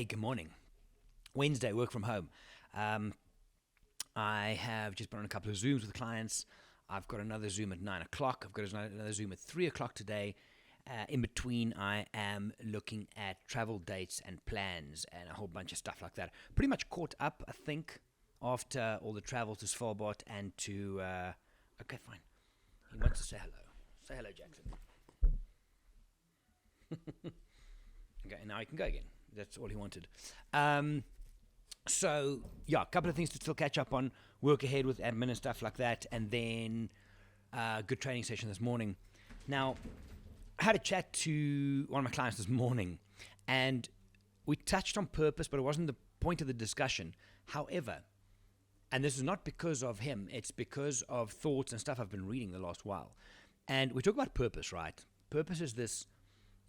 good morning. Wednesday, work from home. Um, I have just been on a couple of Zooms with clients. I've got another Zoom at 9 o'clock. I've got another Zoom at 3 o'clock today. In between, I am looking at travel dates and plans and a whole bunch of stuff like that. Pretty much caught up, I think, after all the travel to Svalbard and to... okay, fine. He wants to say hello. Say hello, Jackson. Okay, now he can go again. That's all he wanted. So, yeah, a couple of things to still catch up on. Work ahead with admin and stuff like that. And then good training session this morning. Now, I had a chat to one of my clients this morning. And we touched on purpose, but it wasn't the point of the discussion. However, and this is not because of him. It's because of thoughts and stuff I've been reading the last while. And we talk about purpose, right? Purpose is this...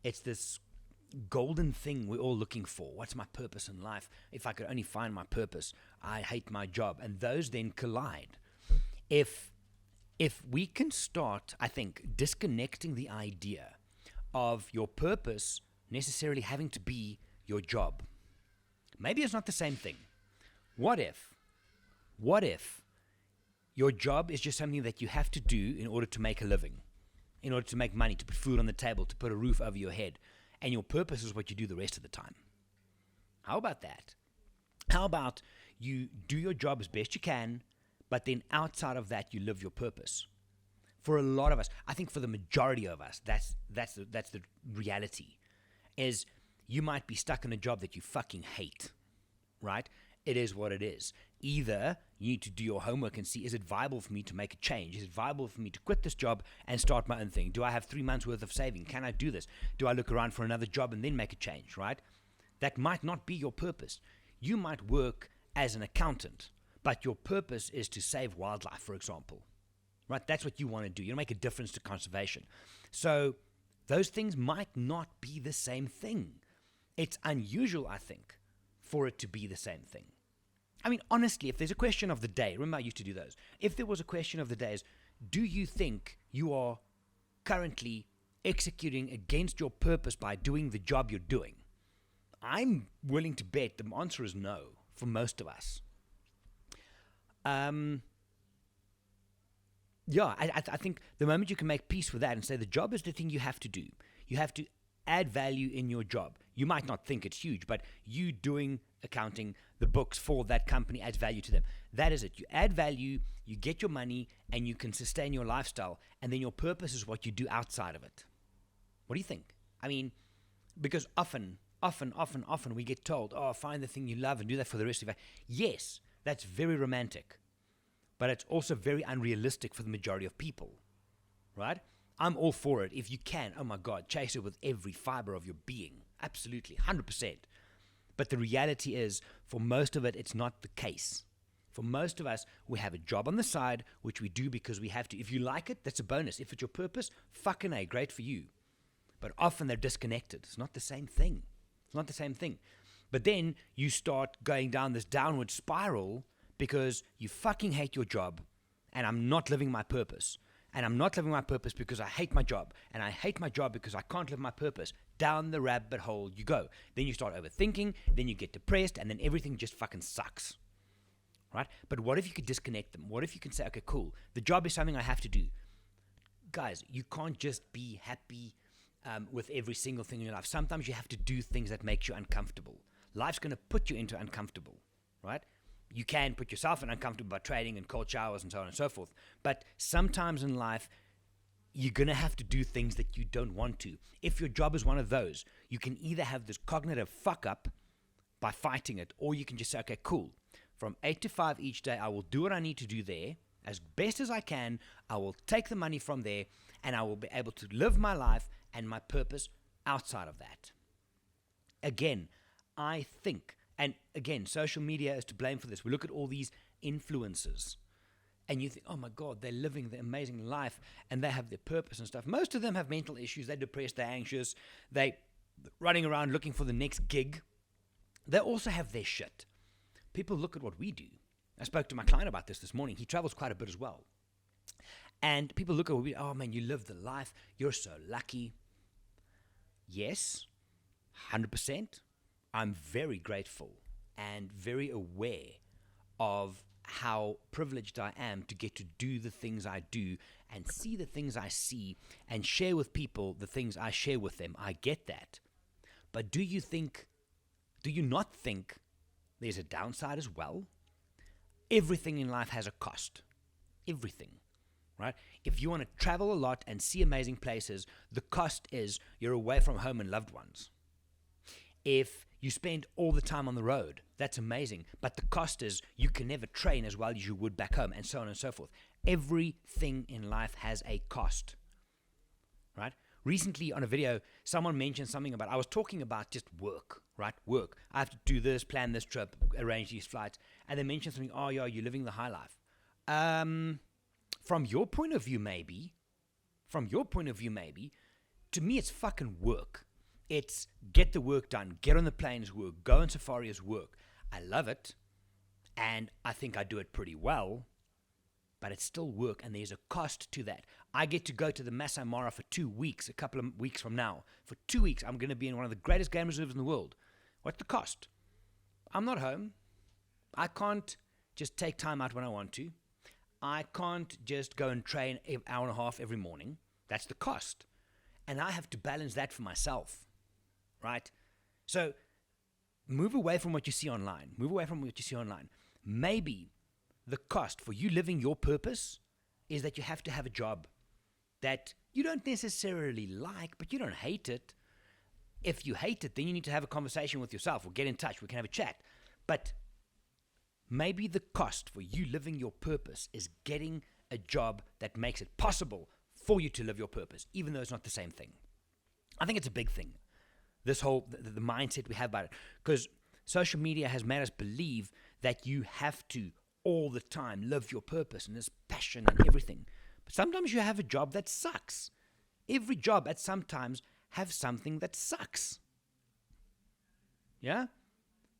It's this golden thing we're all looking for. What's my purpose in life? If I could only find my purpose, I hate my job. And those then collide. If we can start, I think, disconnecting the idea of your purpose necessarily having to be your job. Maybe it's not the same thing. What if your job is just something that you have to do in order to make a living, in order to make money, to put food on the table, to put a roof over your head, and your purpose is what you do the rest of the time? How about that? How about you do your job as best you can, but then outside of that, you live your purpose? For a lot of us, I think for the majority of us, that's the reality, is you might be stuck in a job that you fucking hate, right? It is what it is. Either you need to do your homework and see, is it viable for me to make a change? Is it viable for me to quit this job and start my own thing? Do I have 3 months worth of saving? Can I do this? Do I look around for another job and then make a change, right? That might not be your purpose. You might work as an accountant, but your purpose is to save wildlife, for example, right? That's what you want to do. You want to make a difference to conservation. So those things might not be the same thing. It's unusual, I think, for it to be the same thing. I mean, honestly, if there's a question of the day, remember I used to do those. If there was a question of the day is, do you think you are currently executing against your purpose by doing the job you're doing? I'm willing to bet the answer is no for most of us. I think the moment you can make peace with that and say the job is the thing you have to do, you have to add value in your job. You might not think it's huge, but you doing accounting, the books for that company adds value to them. That is it. You add value, you get your money, and you can sustain your lifestyle, and then your purpose is what you do outside of it. What do you think? I mean, because often we get told, oh, find the thing you love and do that for the rest of your life. Yes, that's very romantic, but it's also very unrealistic for the majority of people, right? I'm all for it. If you can, oh my God, chase it with every fiber of your being. Absolutely, 100%. But the reality is, for most of it, it's not the case. For most of us, we have a job on the side, which we do because we have to. If you like it, that's a bonus. If it's your purpose, fucking A, great for you. But often they're disconnected. It's not the same thing. It's not the same thing. But then you start going down this downward spiral because you fucking hate your job, and I'm not living my purpose. And I'm not living my purpose because I hate my job. And I hate my job because I can't live my purpose. Down the rabbit hole you go. Then you start overthinking. Then you get depressed. And then everything just fucking sucks. Right? But what if you could disconnect them? What if you can say, okay, cool. The job is something I have to do. Guys, you can't just be happy with every single thing in your life. Sometimes you have to do things that make you uncomfortable. Life's going to put you into uncomfortable. Right? You can put yourself in uncomfortable by trading and cold showers and so on and so forth. But sometimes in life, you're going to have to do things that you don't want to. If your job is one of those, you can either have this cognitive fuck up by fighting it, or you can just say, okay, cool. From 8 to 5 each day, I will do what I need to do there as best as I can. I will take the money from there, and I will be able to live my life and my purpose outside of that. Again, I think, and again, social media is to blame for this. We look at all these influencers, and you think, oh my God, they're living the amazing life, and they have their purpose and stuff. Most of them have mental issues. They're depressed, they're anxious, they're running around looking for the next gig. They also have their shit. People look at what we do. I spoke to my client about this morning. He travels quite a bit as well. And people look at what we do. Oh man, you live the life. You're so lucky. Yes, 100%. I'm very grateful and very aware of how privileged I am to get to do the things I do and see the things I see and share with people the things I share with them. I get that. But do you not think there's a downside as well? Everything in life has a cost. Everything, right? If you want to travel a lot and see amazing places, the cost is you're away from home and loved ones. If you spend all the time on the road, that's amazing. But the cost is you can never train as well as you would back home, and so on and so forth. Everything in life has a cost, right? Recently on a video, someone mentioned something about, I was talking about just work, right? Work. I have to do this, plan this trip, arrange these flights. And they mentioned something, oh yeah, you're living the high life. From your point of view, maybe. To me, it's fucking work. It's get the work done, get on the plane is work, go on safari is work. I love it, and I think I do it pretty well, but it's still work, and there's a cost to that. I get to go to the Masai Mara for 2 weeks, a couple of weeks from now. For 2 weeks, I'm going to be in one of the greatest game reserves in the world. What's the cost? I'm not home. I can't just take time out when I want to. I can't just go and train an hour and a half every morning. That's the cost. And I have to balance that for myself. Right? So move away from what you see online. Maybe the cost for you living your purpose is that you have to have a job that you don't necessarily like, but you don't hate it. If you hate it, then you need to have a conversation with yourself or get in touch. We can have a chat. But maybe the cost for you living your purpose is getting a job that makes it possible for you to live your purpose, even though it's not the same thing. I think it's a big thing. This whole, the mindset we have about it. Because social media has made us believe that you have to all the time live your purpose and this passion and everything. But sometimes you have a job that sucks. Every job at some times have something that sucks. Yeah?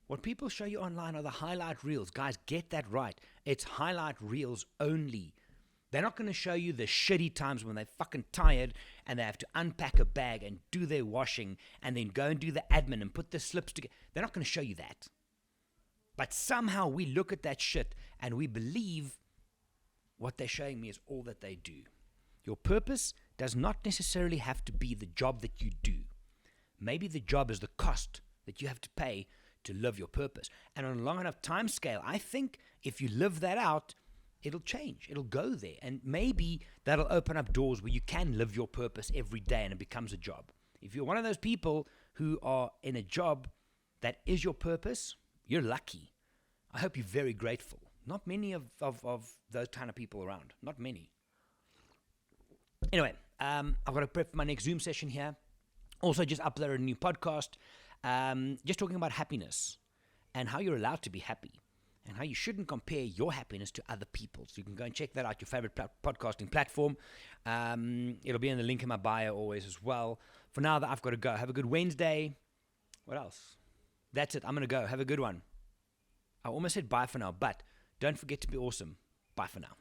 What people show you online are the highlight reels. Guys, get that right. It's highlight reels only. They're not going to show you the shitty times when they're fucking tired and they have to unpack a bag and do their washing and then go and do the admin and put the slips together. They're not going to show you that. But somehow we look at that shit and we believe what they're showing me is all that they do. Your purpose does not necessarily have to be the job that you do. Maybe the job is the cost that you have to pay to live your purpose. And on a long enough time scale, I think if you live that out, it'll change. It'll go there. And maybe that'll open up doors where you can live your purpose every day and it becomes a job. If you're one of those people who are in a job that is your purpose, you're lucky. I hope you're very grateful. Not many of those kind of people around. Not many. Anyway, I've got to prep for my next Zoom session here. Also, just uploaded a new podcast, just talking about happiness and how you're allowed to be happy and how you shouldn't compare your happiness to other people's. So you can go and check that out, your favorite podcasting platform. It'll be in the link in my bio always as well. For now, I've got to go. Have a good Wednesday. What else? That's it. I'm going to go. Have a good one. I almost said bye for now, but don't forget to be awesome. Bye for now.